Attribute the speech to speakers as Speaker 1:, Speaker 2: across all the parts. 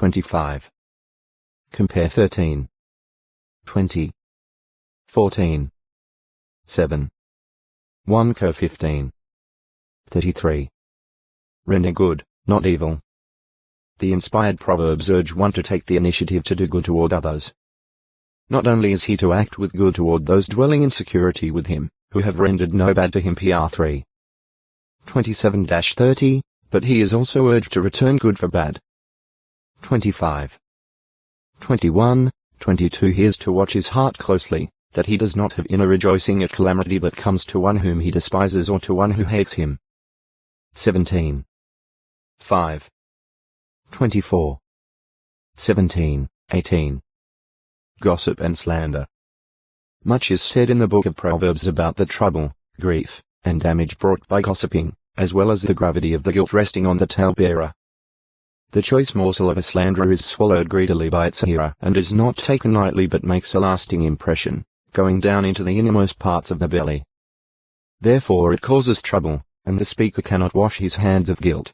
Speaker 1: 25. Compare 13. 20. 14. 7. 1 Co 15. 33. Render good, not evil. The inspired Proverbs urge one to take the initiative to do good toward others. Not only is he to act with good toward those dwelling in security with him, who have rendered no bad to him. PR 3. 27-30, but he is also urged to return good for bad. 25. 21, 22 He is to watch his heart closely, that he does not have inner rejoicing at calamity that comes to one whom he despises or to one who hates him. 17. 5. 24. 17, 18. Gossip and slander. Much is said in the book of Proverbs about the trouble, grief, and damage brought by gossiping, as well as the gravity of the guilt resting on the talebearer. The choice morsel of a slanderer is swallowed greedily by its hearer and is not taken lightly but makes a lasting impression, going down into the innermost parts of the belly. Therefore it causes trouble, and the speaker cannot wash his hands of guilt.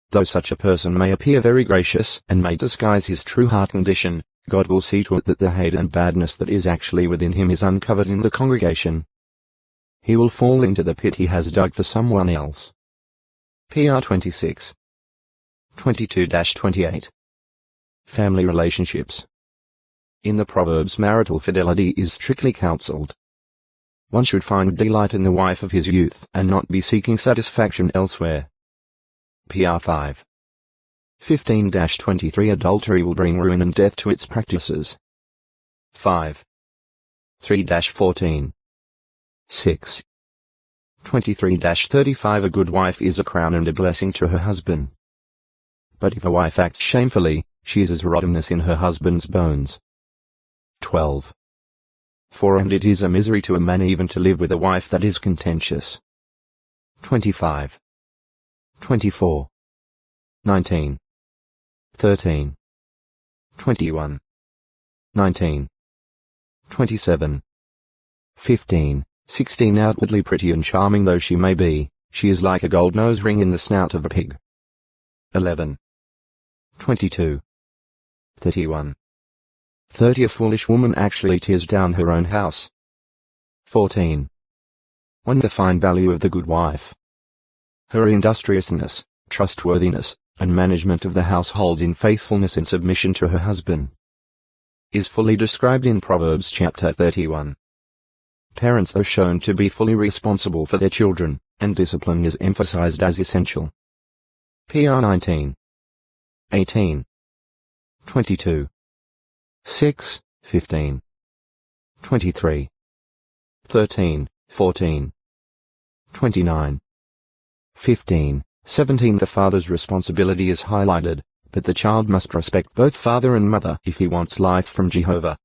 Speaker 1: Though such a person may appear very gracious and may disguise his true heart condition, God will see to it that the hate and badness that is actually within him is uncovered in the congregation. He will fall into the pit he has dug for someone else. PR 26. 22-28. Family relationships. In the Proverbs, marital fidelity is strictly counseled. One should find delight in the wife of his youth and not be seeking satisfaction elsewhere. PR 5. 15-23 Adultery will bring ruin and death to its practices. 5. 3-14. 6. 23-35 A good wife is a crown and a blessing to her husband. But if a wife acts shamefully, she is as rottenness in her husband's bones. 12. 4 And it is a misery to a man even to live with a wife that is contentious. 25. 24. 19. 13. 21. 19. 27. 15. 16 Outwardly pretty and charming though she may be, she is like a gold nose ring in the snout of a pig. 11. 22. 31. 30 A foolish woman actually tears down her own house. 14. 1 The fine value of the good wife. Her industriousness, trustworthiness, and management of the household in faithfulness and submission to her husband is fully described in Proverbs chapter 31. Parents are shown to be fully responsible for their children, and discipline is emphasized as essential. PR 19. 18. 22. 6, 15. 23. 13, 14. 29. 15, 17 The father's responsibility is highlighted, but the child must respect both father and mother if he wants life from Jehovah.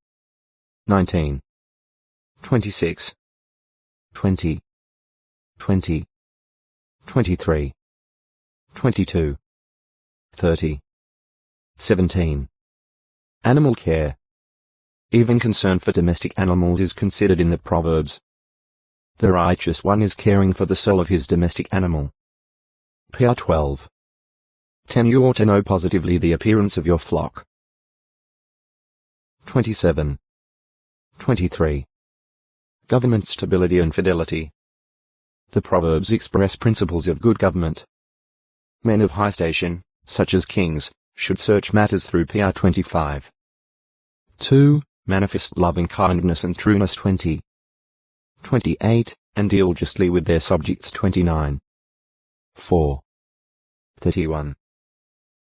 Speaker 1: 19. 26. 20. 20. 23. 22. 30. 17. Animal care. Even concern for domestic animals is considered in the Proverbs. The righteous one is caring for the soul of his domestic animal. PR 12. 10 You ought to know positively the appearance of your flock. 27. 23. Government stability and fidelity. The Proverbs express principles of good government. Men of high station, such as kings, should search matters through PR 25. 2. Manifest loving kindness and trueness 20. 28, and deal justly with their subjects 29. 4. 31.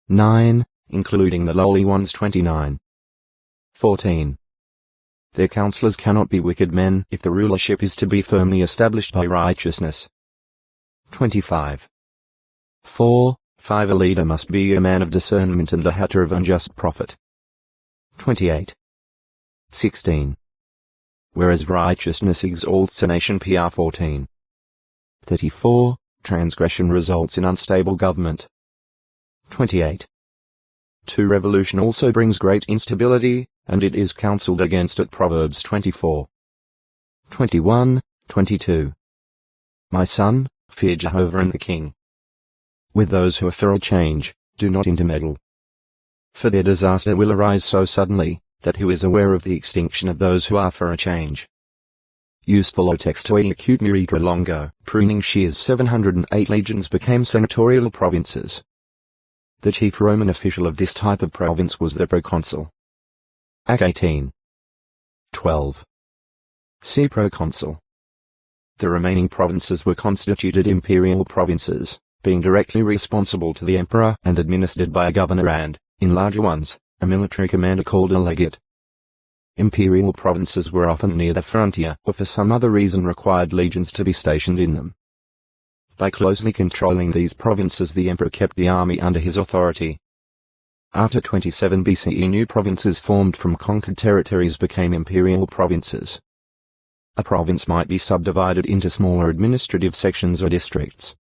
Speaker 1: 9, including the lowly ones 29. 14. Their counselors cannot be wicked men if the rulership is to be firmly established by righteousness. 25. 4, 5 A leader must be a man of discernment and a hater of unjust profit. 28. 16. Whereas righteousness exalts a nation PR 14. 34. Transgression results in unstable government. 28. 2 Revolution also brings great instability, and it is counseled against at Proverbs 24. 21, 22. My son, fear Jehovah and the king. With those who are for change, do not intermeddle. For their disaster will arise so suddenly, that who is aware of the extinction of those who are for a change? Useful o texto e acute miritra longo. Pruning shears 708 legions became senatorial provinces. The chief Roman official of this type of province was the proconsul. Ac 18. 12. See proconsul. The remaining provinces were constituted imperial provinces, being directly responsible to the emperor and administered by a governor and, in larger ones, a military commander called a legate. Imperial provinces were often near the frontier or for some other reason required legions to be stationed in them. By closely controlling these provinces the emperor kept the army under his authority. After 27 BCE new provinces formed from conquered territories became imperial provinces. A province might be subdivided into smaller administrative sections or districts.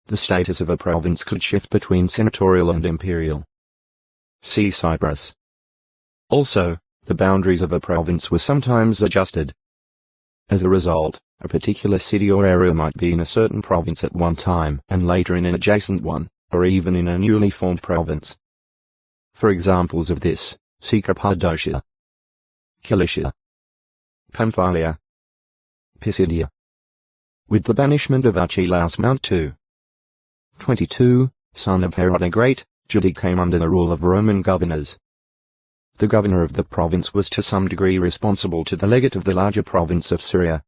Speaker 1: The status of a province could shift between senatorial and imperial. See Cyprus. Also, the boundaries of a province were sometimes adjusted. As a result, a particular city or area might be in a certain province at one time and later in an adjacent one, or even in a newly formed province. For examples of this, see Cappadocia, Cilicia, Pamphylia, Pisidia. With the banishment of Archelaus Mount 2. 22, son of Herod the Great, Judea came under the rule of Roman governors. The governor of the province was to some degree responsible to the legate of the larger province of Syria.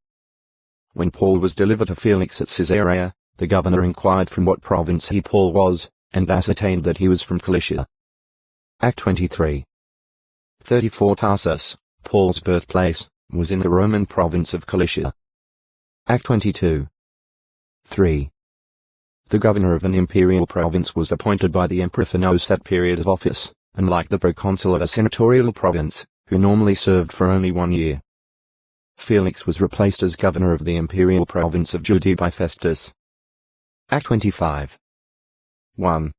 Speaker 1: When Paul was delivered to Felix at Caesarea, the governor inquired from what province Paul was, and ascertained that he was from Cilicia. Act 23. 34 Tarsus, Paul's birthplace, was in the Roman province of Cilicia. Act 22. 3. The governor of an imperial province was appointed by the emperor for no set period of office, unlike the proconsul of a senatorial province, who normally served for only 1 year. Felix was replaced as governor of the imperial province of Judea by Festus. Act 25. 1.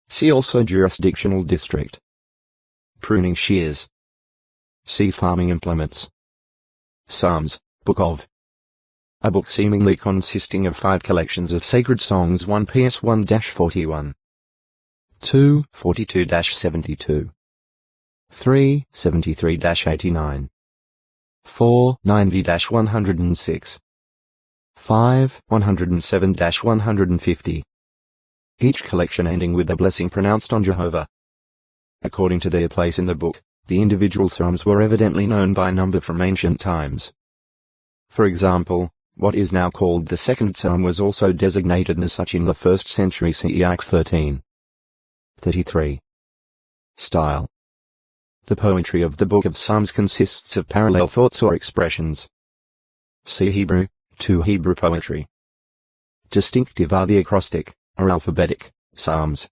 Speaker 1: See also jurisdictional district. Pruning shears. See farming implements. Psalms, Book of. A book seemingly consisting of 5 collections of sacred songs 1 PS 1-41. 2, 42-72. 3, 73-89. 4, 90-106. 5, 107-150. Each collection ending with a blessing pronounced on Jehovah. According to their place in the book, the individual psalms were evidently known by number from ancient times. For example, what is now called the second psalm was also designated as such in the 1st century CE. Act 13. 33. Style. The poetry of the Book of Psalms consists of parallel thoughts or expressions. See Hebrew, 2 Hebrew poetry. Distinctive are the acrostic, or alphabetic, psalms.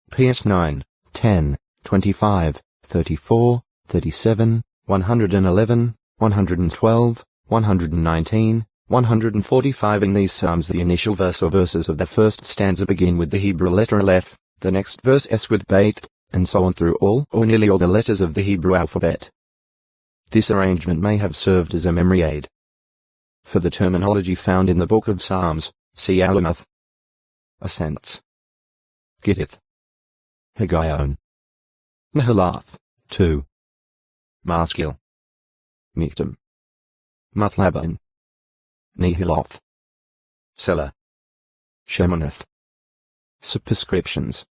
Speaker 1: PS 9, 10, 25, 34, 37, 111, 112, 119, 145. In these psalms the initial verse or verses of the first stanza begin with the Hebrew letter Aleph, the next verse S with Beit, and so on through all or nearly all the letters of the Hebrew alphabet. This arrangement may have served as a memory aid. For the terminology found in the Book of Psalms, see Alamoth. Ascents. Gittith. Higgaion. Mahalath, 2. Maskil. Miktam. Mathlaban. Nehiloth. Selah. Shemoneth. Superscriptions.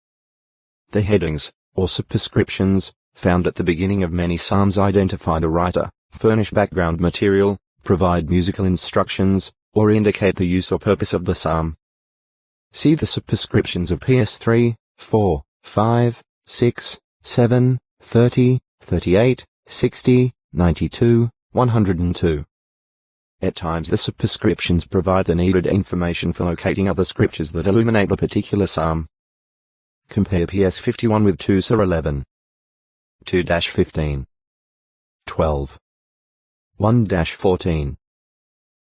Speaker 1: The headings, or superscriptions, found at the beginning of many psalms identify the writer, furnish background material, provide musical instructions, or indicate the use or purpose of the psalm. See the superscriptions of PS 3, 4, 5, 6, 7, 30, 38, 60, 92, 102. At times the superscriptions provide the needed information for locating other scriptures that illuminate a particular psalm. Compare PS 51 with 2 Sur 11. 2-15. 12. 1-14.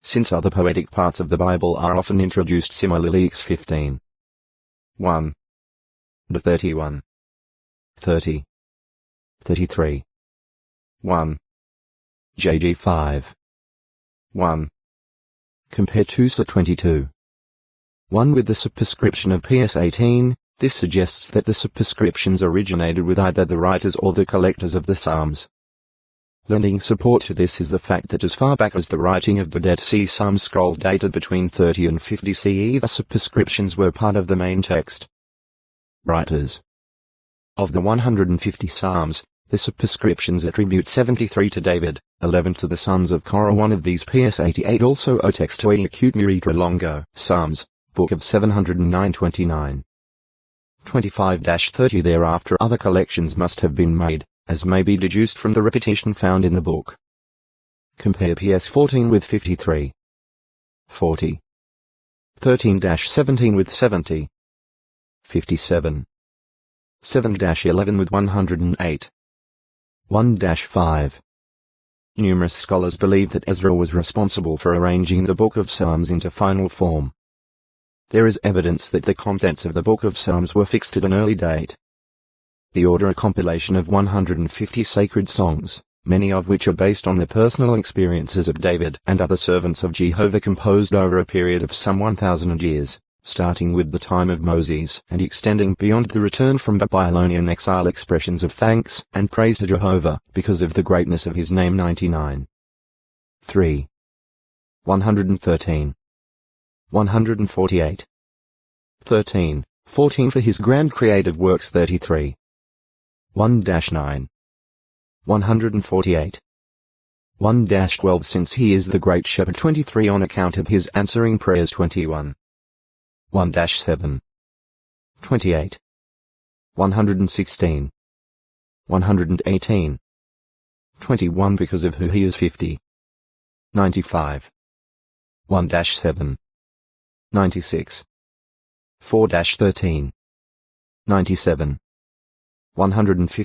Speaker 1: Since other poetic parts of the Bible are often introduced similarly, X 15. 1. 31. 30. 33. 1. JG 5. 1. Compare 2 Sur 22. 1 with the superscription of PS 18, This suggests that the superscriptions originated with either the writers or the collectors of the Psalms. Lending support to this is the fact that as far back as the writing of the Dead Sea Psalm scroll dated between 30 and 50 CE, the superscriptions were part of the main text. Writers. Of the 150 Psalms, the superscriptions attribute 73 to David, 11 to the sons of Korah. One of these PS 88 also o textoi acute miritra longo. Psalms, Book of 709-29. 25-30 thereafter other collections must have been made, as may be deduced from the repetition found in the book. Compare PS 14 with 53. 40. 13-17 with 70. 57. 7-11 with 108. 1-5. Numerous scholars believe that Ezra was responsible for arranging the Book of Psalms into final form. There is evidence that the contents of the Book of Psalms were fixed at an early date. The order a compilation of 150 sacred songs, many of which are based on the personal experiences of David and other servants of Jehovah, composed over a period of some 1,000 years, starting with the time of Moses and extending beyond the return from Babylonian exile. Expressions of thanks and praise to Jehovah because of the greatness of his name. 99. 3. 113. 148. 13, 14 for his grand creative works. 33. 1-9. 148. 1-12 since he is the great shepherd. 23 on account of his answering prayers. 21. 1-7. 28. 116. 118. 21 because of who he is. 50. 95. 1-7. 96. 4-13. 97. 150.